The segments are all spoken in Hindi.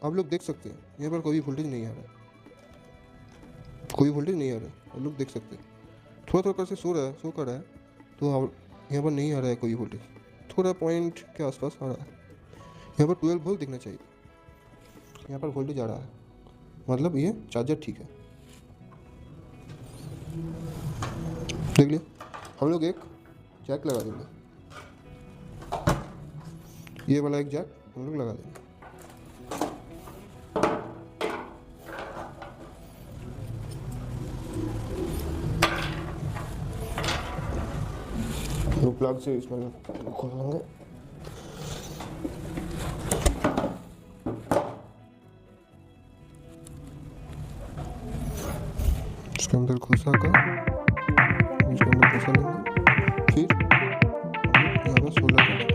आप लोग देख सकते हैं यहाँ पर कोई वोल्टेज नहीं आ रहा है, कोई वोल्टेज नहीं आ रहा है, आप लोग देख सकते हैं। थोड़ा थोड़ा कर से शो कर रहा है, तो यहाँ पर नहीं आ रहा है कोई वोल्टेज, थोड़ा पॉइंट के आसपास आ रहा है। यहाँ पर 12 वोल्ट दिखना चाहिए, यहाँ पर वोल्टेज आ रहा है, मतलब ये चार्जर ठीक है। देख लिया, हम लोग एक जैक लगा देंगे, ये वाला एक जैक हम लोग लगा देंगे। तो प्लग से इसमें खोल लेंगे। इसके अंदर घुसा कर इसके अंदर घुसा लेंगे, फिर यहाँ पर 16 कर देंगे।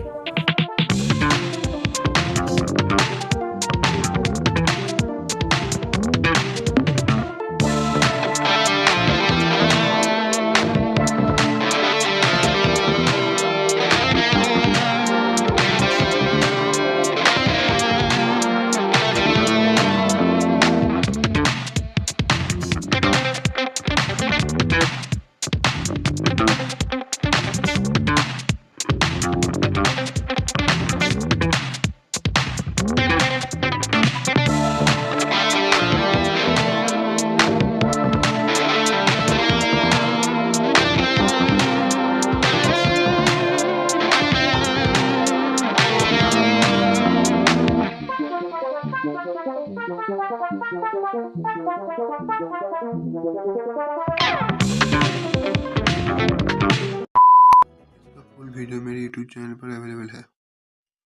फुल वीडियो मेरे YouTube चैनल पर अवेलेबल है।